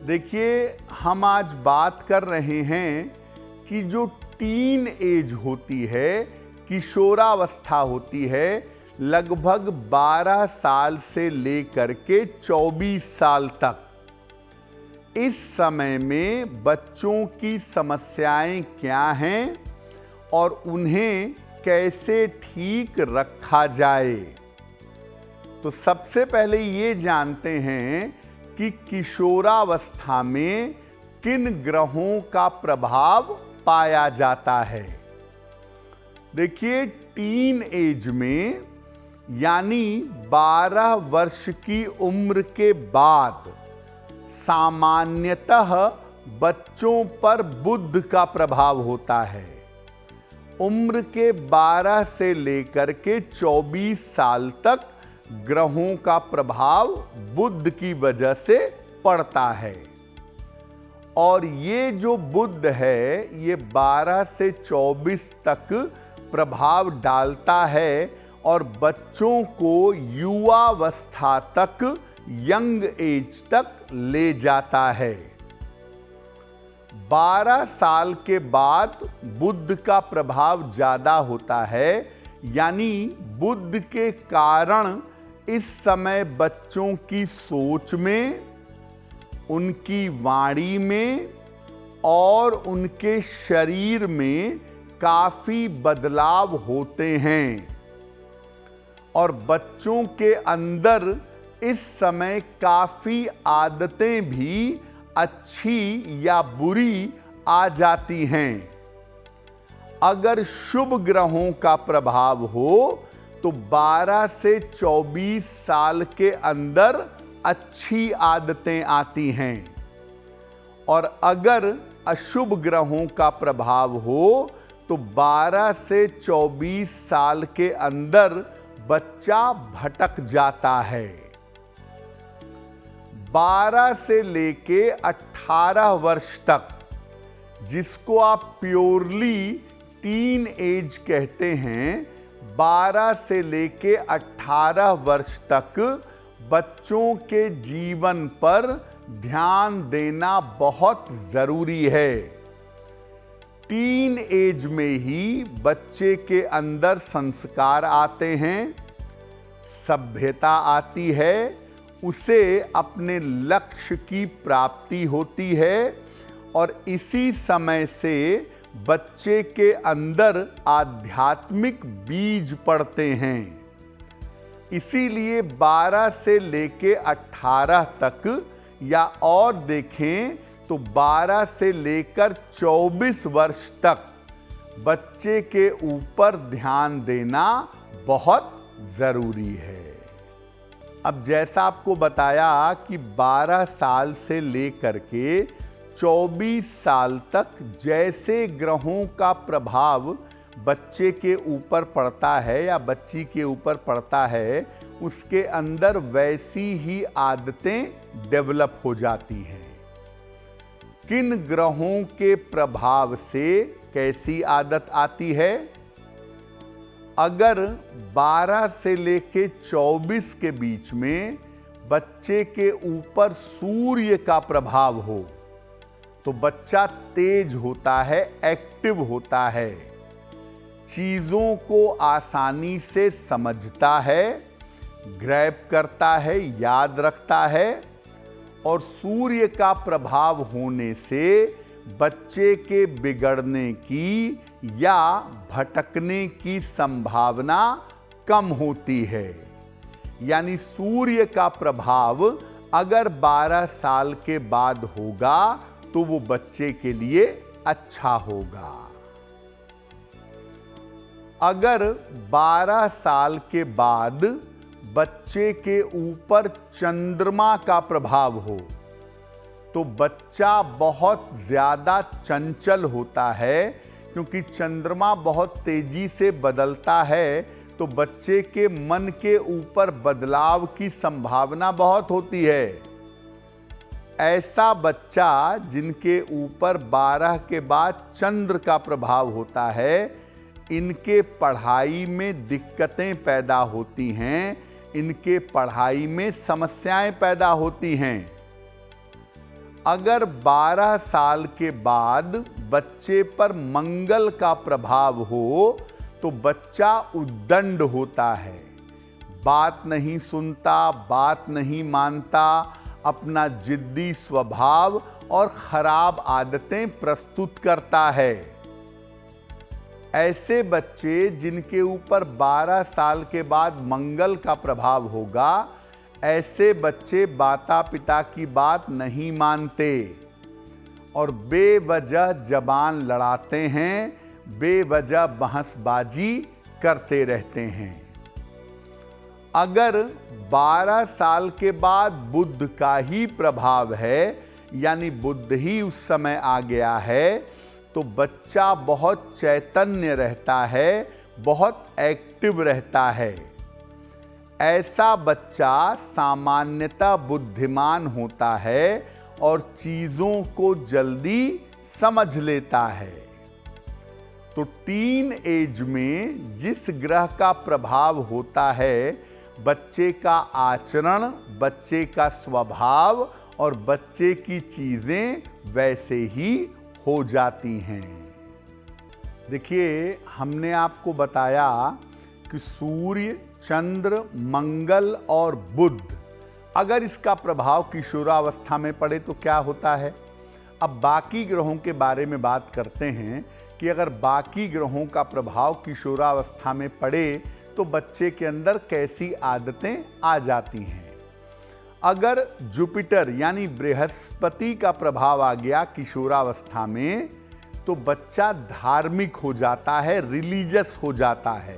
देखिए, हम आज बात कर रहे हैं कि जो टीन एज होती है, किशोरावस्था होती है, लगभग 12 साल से लेकर के 24 साल तक। इस समय में बच्चों की समस्याएं क्या हैं और उन्हें कैसे ठीक रखा जाए। तो सबसे पहले ये जानते हैं कि किशोरावस्था में किन ग्रहों का प्रभाव पाया जाता है। देखिए, टीन एज में यानी 12 वर्ष की उम्र के बाद सामान्यतः बच्चों पर बुध का प्रभाव होता है। उम्र के 12 से लेकर के 24 साल तक ग्रहों का प्रभाव बुध की वजह से पड़ता है। और ये जो बुध है, ये 12 से 24 तक प्रभाव डालता है और बच्चों को युवावस्था तक, यंग एज तक ले जाता है। 12 साल के बाद बुध का प्रभाव ज्यादा होता है, यानी बुध के कारण इस समय बच्चों की सोच में, उनकी वाणी में और उनके शरीर में काफी बदलाव होते हैं। और बच्चों के अंदर इस समय काफी आदतें भी अच्छी या बुरी आ जाती हैं। अगर शुभ ग्रहों का प्रभाव हो तो 12 से 24 साल के अंदर अच्छी आदतें आती हैं, और अगर अशुभ ग्रहों का प्रभाव हो तो 12 से 24 साल के अंदर बच्चा भटक जाता है। 12 से लेके 18 वर्ष तक, जिसको आप प्योरली टीन एज कहते हैं, 12 से लेके 18 वर्ष तक बच्चों के जीवन पर ध्यान देना बहुत जरूरी है। टीन एज में ही बच्चे के अंदर संस्कार आते हैं, सभ्यता आती है, उसे अपने लक्ष्य की प्राप्ति होती है, और इसी समय से बच्चे के अंदर आध्यात्मिक बीज पड़ते हैं। इसीलिए 12 से लेके 18 तक, या और देखें तो 12 से लेकर 24 वर्ष तक बच्चे के ऊपर ध्यान देना बहुत जरूरी है। अब जैसा आपको बताया कि 12 साल से लेकर के 24 साल तक जैसे ग्रहों का प्रभाव बच्चे के ऊपर पड़ता है या बच्ची के ऊपर पड़ता है, उसके अंदर वैसी ही आदतें डेवलप हो जाती हैं। किन ग्रहों के प्रभाव से कैसी आदत आती है? अगर 12 से लेके 24 के बीच में बच्चे के ऊपर सूर्य का प्रभाव हो तो बच्चा तेज होता है, एक्टिव होता है, चीजों को आसानी से समझता है, ग्रैब करता है, याद रखता है। और सूर्य का प्रभाव होने से बच्चे के बिगड़ने की या भटकने की संभावना कम होती है। यानी सूर्य का प्रभाव अगर 12 साल के बाद होगा तो वो बच्चे के लिए अच्छा होगा। अगर 12 साल के बाद बच्चे के ऊपर चंद्रमा का प्रभाव हो तो बच्चा बहुत ज्यादा चंचल होता है, क्योंकि चंद्रमा बहुत तेजी से बदलता है, तो बच्चे के मन के ऊपर बदलाव की संभावना बहुत होती है। ऐसा बच्चा जिनके ऊपर 12 के बाद चंद्र का प्रभाव होता है, इनके पढ़ाई में दिक्कतें पैदा होती हैं, इनके पढ़ाई में समस्याएं पैदा होती हैं। अगर 12 साल के बाद बच्चे पर मंगल का प्रभाव हो तो बच्चा उद्दंड होता है, बात नहीं सुनता, बात नहीं मानता, अपना जिद्दी स्वभाव और खराब आदतें प्रस्तुत करता है। ऐसे बच्चे जिनके ऊपर 12 साल के बाद मंगल का प्रभाव होगा, ऐसे बच्चे माता पिता की बात नहीं मानते और बेवजह जबान लड़ाते हैं, बेवजह बहसबाजी करते रहते हैं। अगर 12 साल के बाद बुध का ही प्रभाव है, यानी बुध ही उस समय आ गया है, तो बच्चा बहुत चैतन्य रहता है, बहुत एक्टिव रहता है। ऐसा बच्चा सामान्यतः बुद्धिमान होता है और चीजों को जल्दी समझ लेता है। तो टीन एज में जिस ग्रह का प्रभाव होता है, बच्चे का आचरण, बच्चे का स्वभाव और बच्चे की चीजें वैसे ही हो जाती हैं। देखिए, हमने आपको बताया कि सूर्य, चंद्र, मंगल और बुध, अगर इसका प्रभाव किशोरावस्था में पड़े तो क्या होता है। अब बाकी ग्रहों के बारे में बात करते हैं कि अगर बाकी ग्रहों का प्रभाव किशोरावस्था में पड़े तो बच्चे के अंदर कैसी आदतें आ जाती हैं। अगर जुपिटर यानी बृहस्पति का प्रभाव आ गया किशोरावस्था में, तो बच्चा धार्मिक हो जाता है, रिलीजियस हो जाता है।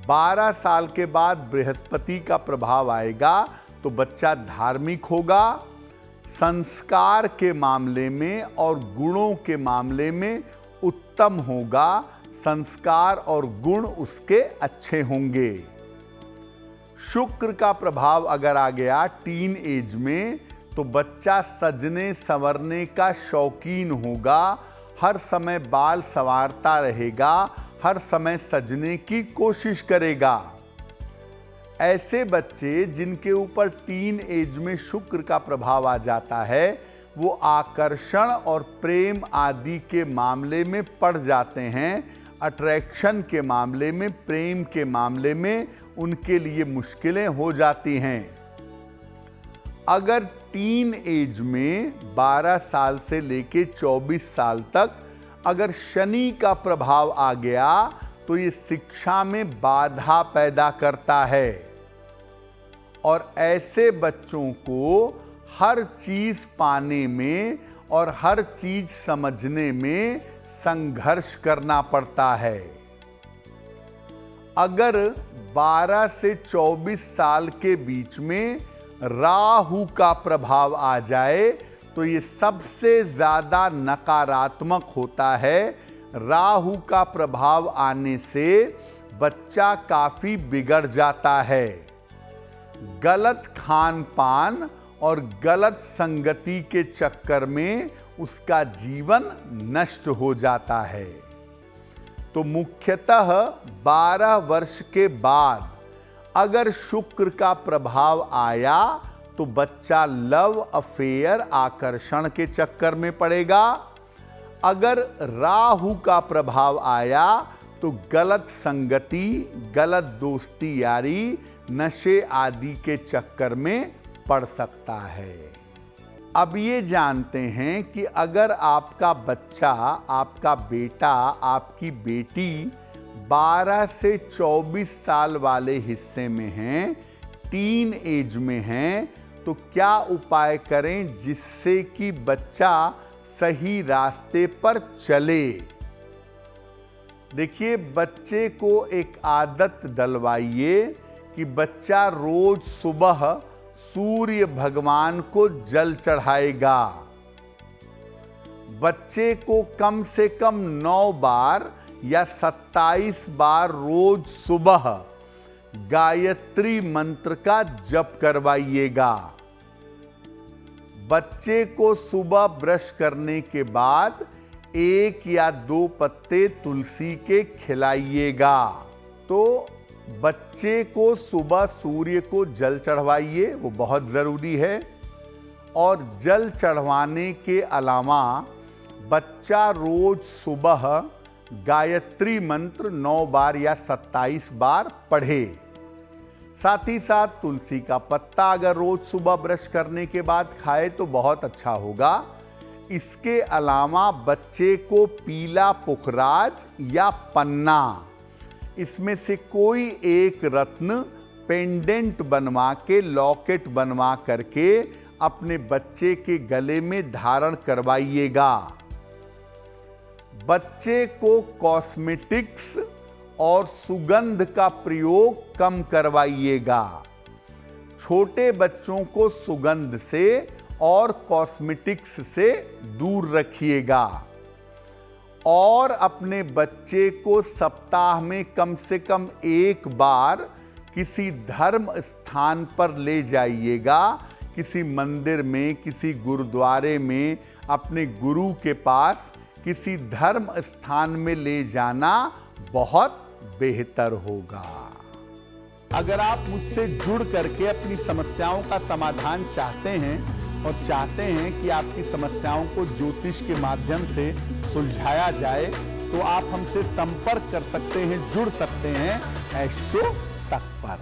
12 साल के बाद बृहस्पति का प्रभाव आएगा तो बच्चा धार्मिक होगा, संस्कार के मामले में और गुणों के मामले में उत्तम होगा, संस्कार और गुण उसके अच्छे होंगे। शुक्र का प्रभाव अगर आ गया टीन एज में, तो बच्चा सजने संवरने का शौकीन होगा, हर समय बाल संवारता रहेगा, हर समय सजने की कोशिश करेगा। ऐसे बच्चे जिनके ऊपर टीन एज में शुक्र का प्रभाव आ जाता है, वो आकर्षण और प्रेम आदि के मामले में पड़ जाते हैं। अट्रैक्शन के मामले में, प्रेम के मामले में उनके लिए मुश्किलें हो जाती हैं। अगर टीन एज में 12 साल से लेके 24 साल तक अगर शनि का प्रभाव आ गया तो ये शिक्षा में बाधा पैदा करता है और ऐसे बच्चों को हर चीज पाने में और हर चीज समझने में संघर्ष करना पड़ता है। अगर 12 से 24 साल के बीच में राहु का प्रभाव आ जाए तो ये सबसे ज्यादा नकारात्मक होता है। राहु का प्रभाव आने से बच्चा काफी बिगड़ जाता है। गलत खान पान और गलत संगति के चक्कर में उसका जीवन नष्ट हो जाता है। तो मुख्यतः 12 वर्ष के बाद अगर शुक्र का प्रभाव आया तो बच्चा लव अफेयर, आकर्षण के चक्कर में पड़ेगा। अगर राहु का प्रभाव आया तो गलत संगति, गलत दोस्ती यारी, नशे आदि के चक्कर में पड़ सकता है। अब ये जानते हैं कि अगर आपका बच्चा, आपका बेटा, आपकी बेटी 12 से 24 साल वाले हिस्से में हैं, टीन एज में हैं, तो क्या उपाय करें जिससे कि बच्चा सही रास्ते पर चले। देखिए, बच्चे को एक आदत डलवाइए कि बच्चा रोज सुबह सूर्य भगवान को जल चढ़ाएगा। बच्चे को कम से कम 9 बार या 27 बार रोज सुबह गायत्री मंत्र का जप करवाइएगा। बच्चे को सुबह ब्रश करने के बाद 1 या 2 पत्ते तुलसी के खिलाइएगा। तो बच्चे को सुबह सूर्य को जल चढ़वाइए, वो बहुत जरूरी है। और जल चढ़वाने के अलावा बच्चा रोज सुबह गायत्री मंत्र 9 बार या 27 बार पढ़े। साथ ही साथ तुलसी का पत्ता अगर रोज सुबह ब्रश करने के बाद खाए तो बहुत अच्छा होगा। इसके अलावा बच्चे को पीला पुखराज या पन्ना, इसमें से कोई एक रत्न पेंडेंट बनवा के, लॉकेट बनवा करके अपने बच्चे के गले में धारण करवाइएगा। बच्चे को कॉस्मेटिक्स और सुगंध का प्रयोग कम करवाइएगा। छोटे बच्चों को सुगंध से और कॉस्मेटिक्स से दूर रखिएगा और अपने बच्चे को सप्ताह में कम से कम एक बार किसी धर्म स्थान पर ले जाइएगा। किसी मंदिर में, किसी गुरुद्वारे में, अपने गुरु के पास, किसी धर्म स्थान में ले जाना बहुत बेहतर होगा। अगर आप मुझसे जुड़ करके अपनी समस्याओं का समाधान चाहते हैं और चाहते हैं कि आपकी समस्याओं को ज्योतिष के माध्यम से सुलझाया जाए, तो आप हमसे संपर्क कर सकते हैं, जुड़ सकते हैं एस्ट्रो तक पर।